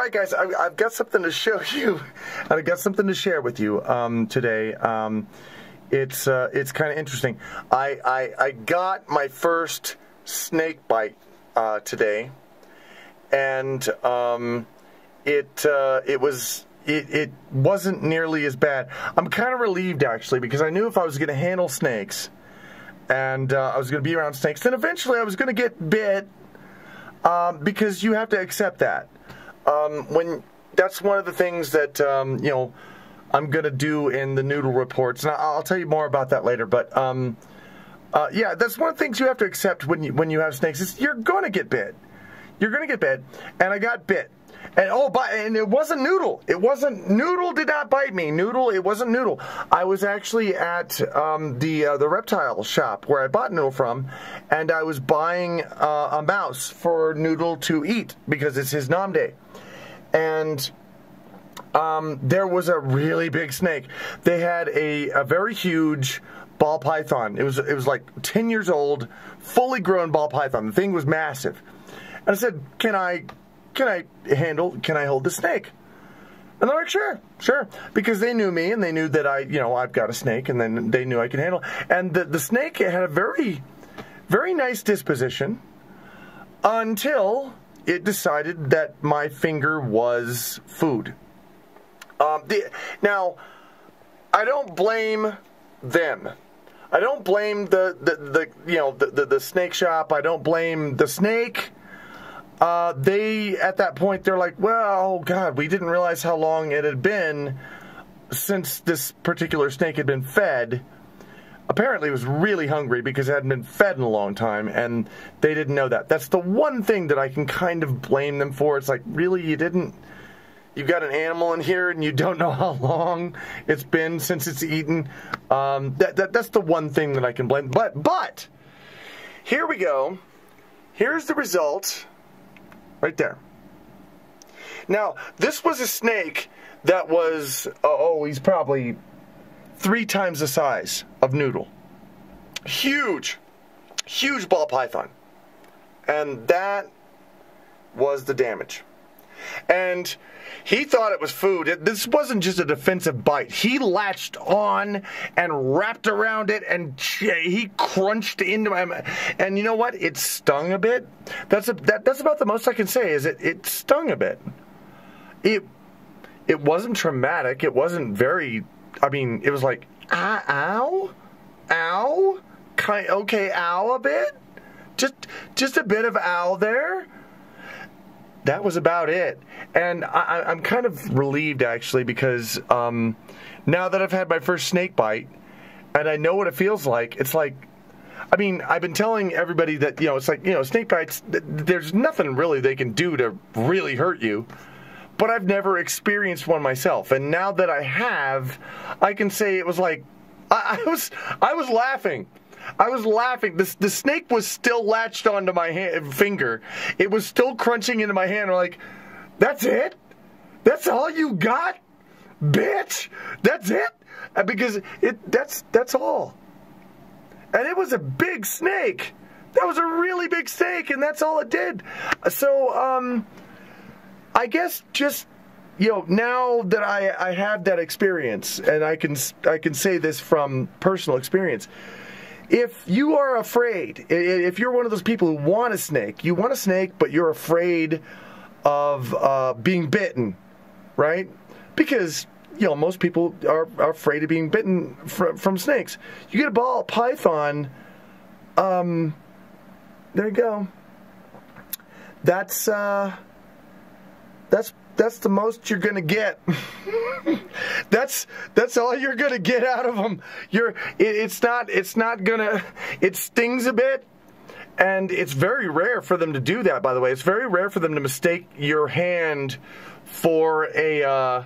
right, guys, I've got something to show you. I've got something to share with you today. It's kind of interesting. I got my first snake bite today, and it wasn't nearly as bad. I'm kind of relieved, actually, because I knew if I was going to handle snakes and I was going to be around snakes, then eventually I was going to get bit, because you have to accept that. That's one of the things that you know, I'm going to do in the noodle reports, and I'll tell you more about that later. But yeah, that's one of the things you have to accept when you have snakes, is you're going to get bit. You're going to get bit, and I got bit. And and it wasn't Noodle. Noodle did not bite me. It wasn't Noodle. I was actually at the reptile shop where I bought Noodle from, and I was buying a mouse for Noodle to eat because it's his nom day. And there was a really big snake. They had a very huge ball python. It was like 10 years old, fully grown ball python. The thing was massive. And I said, can I hold the snake? And they're like, sure. Because they knew me, and they knew that I've got a snake, and then they knew I could handle it. And the snake had a very, very nice disposition until it decided that my finger was food. Now, I don't blame them. I don't blame the snake shop. I don't blame the snake. They, at that point, they're like, well, oh God, we didn't realize how long it had been since this particular snake had been fed. Apparently it was really hungry because it hadn't been fed in a long time, and they didn't know that. That's the one thing that I can kind of blame them for. It's like, really, you've got an animal in here and you don't know how long it's been since it's eaten. That's the one thing that I can blame. But here we go. Here's the result. Right there. Now, this was a snake that was, he's probably 3 times the size of Noodle. Huge ball python. And that was the damage. And he thought it was food. This wasn't just a defensive bite. He latched on and wrapped around it, and he crunched into my. And you know what? It stung a bit. That's about the most I can say. Is it stung a bit. It wasn't traumatic. It wasn't very. I mean, it was like ow, okay, ow a bit. Just a bit of ow there. That was about it. And I'm kind of relieved, actually, because now that I've had my first snake bite, and I know what it feels like, it's like, I mean, I've been telling everybody that, it's like, snake bites, there's nothing really they can do to really hurt you. But I've never experienced one myself. And now that I have, I can say it was like, I was laughing. I was laughing. The snake was still latched onto my finger. It was still crunching into my hand. I'm like, that's it? That's all you got? Bitch? That's it? Because that's all. And it was a big snake. That was a really big snake, and that's all it did. So, I guess just, now that I have that experience, and I can say this from personal experience, if you are afraid, if you're one of those people who want a snake, you want a snake, but you're afraid of being bitten, right? Because, most people are afraid of being bitten from snakes. You get a ball python, there you go. That's the most you're gonna get. That's all you're gonna get out of them. It's not gonna. It stings a bit, and it's very rare for them to do that. By the way, it's very rare for them to mistake your hand for a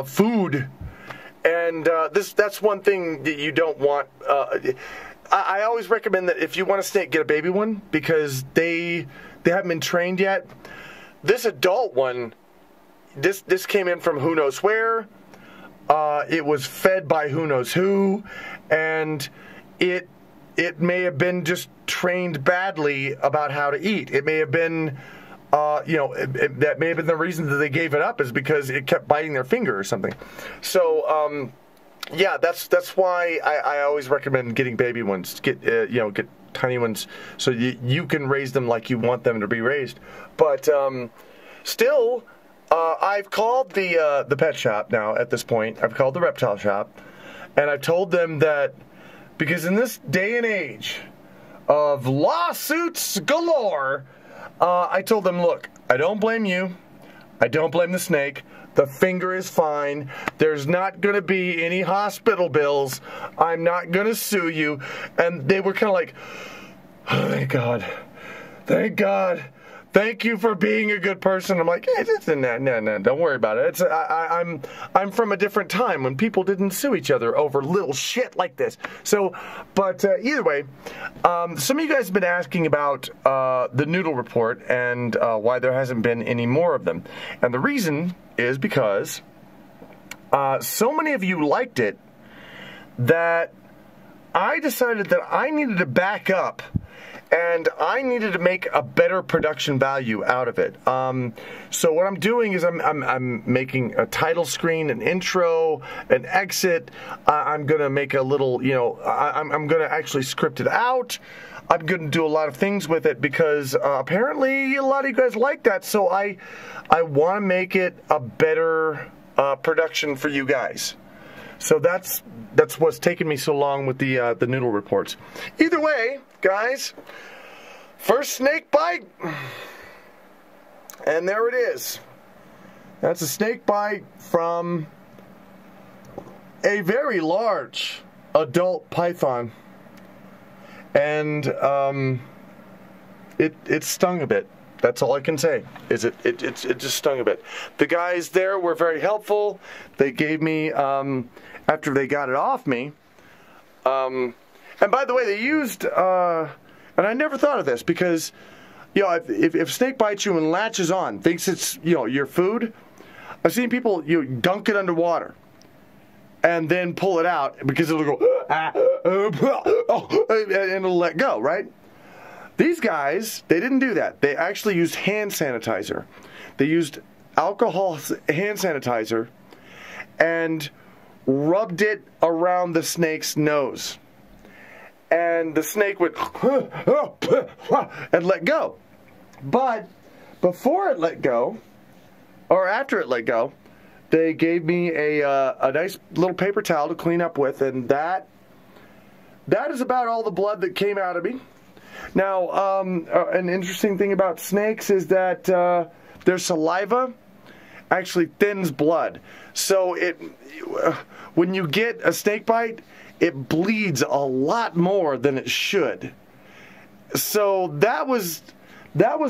food. And that's one thing that you don't want. I always recommend that if you want a snake, get a baby one, because they haven't been trained yet. This adult one, this came in from who knows where. It was fed by who knows who, and it may have been just trained badly about how to eat. It may have been that may have been the reason that they gave it up, is because it kept biting their finger or something. So, yeah, that's why I always recommend getting baby ones. Get tiny ones so you can raise them like you want them to be raised. But still, I've called the pet shop now at this point. I've called the reptile shop, and I've told them that, because in this day and age of lawsuits galore, I told them, look, I don't blame you. I don't blame the snake. The finger is fine. There's not going to be any hospital bills. I'm not going to sue you. And they were kind of like, oh, thank God. Thank God. Thank you for being a good person. I'm like, no, don't worry about it. I'm from a different time when people didn't sue each other over little shit like this. So, but either way, some of you guys have been asking about the noodle report and why there hasn't been any more of them. And the reason is because so many of you liked it that I decided that I needed to back up. And I needed to make a better production value out of it. So what I'm doing is I'm making a title screen, an intro, an exit. I'm gonna make a little, I'm gonna actually script it out. I'm gonna do a lot of things with it because apparently a lot of you guys like that. So I want to make it a better production for you guys. So that's what's taken me so long with the noodle reports. Either way, guys, first snake bite, and there it is. That's a snake bite from a very large adult python, and it stung a bit. That's all I can say. Is it just stung a bit. The guys there were very helpful. They gave me after they got it off me. And by the way, they used and I never thought of this because if a snake bites you and latches on, thinks it's your food. I've seen people dunk it underwater and then pull it out because it'll go and it'll let go, right? These guys, they didn't do that. They actually used hand sanitizer. They used alcohol hand sanitizer and rubbed it around the snake's nose. And the snake would and let go. But before it let go, or after it let go, they gave me a nice little paper towel to clean up with, and that is about all the blood that came out of me. Now, an interesting thing about snakes is that their saliva actually thins blood. So when you get a snake bite, it bleeds a lot more than it should. So that was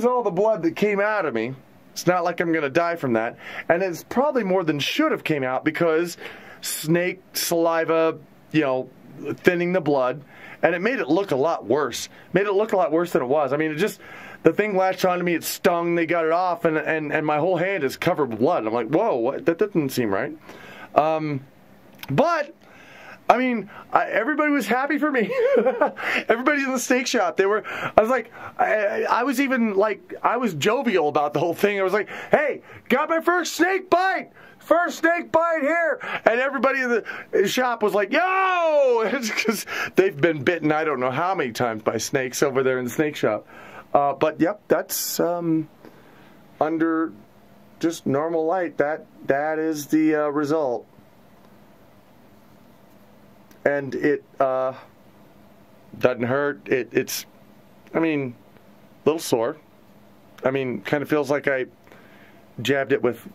all the blood that came out of me. It's not like I'm going to die from that. And it's probably more than should have came out because snake saliva, thinning the blood. And it made it look a lot worse. Made it look a lot worse than it was. I mean, the thing latched onto me, it stung, they got it off, and my whole hand is covered with blood. I'm like, whoa, what? That doesn't seem right. But, I mean, everybody was happy for me. Everybody in the snake shop, I was jovial about the whole thing. I was like, hey, got my first snake bite! First snake bite here! And everybody in the shop was like, yo! Because they've been bitten I don't know how many times by snakes over there in the snake shop. But yep, that's under just normal light. That is the result. And it doesn't hurt. It's, I mean, a little sore. I mean, kind of feels like I jabbed it with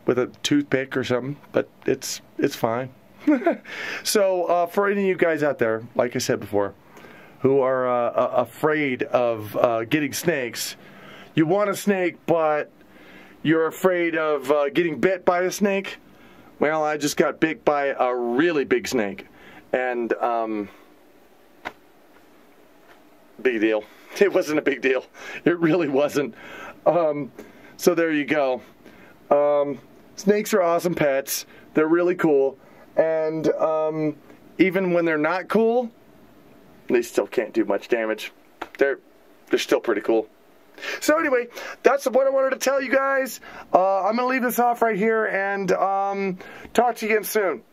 a toothpick or something, but it's fine. So for any of you guys out there, like I said before, who are afraid of getting snakes, you want a snake, but you're afraid of getting bit by a snake. Well, I just got bit by a really big snake, and big deal. It wasn't a big deal. It really wasn't. So there you go. Snakes are awesome pets. They're really cool. And even when they're not cool, they still can't do much damage. They're still pretty cool. So anyway, that's what I wanted to tell you guys. I'm going to leave this off right here and talk to you again soon.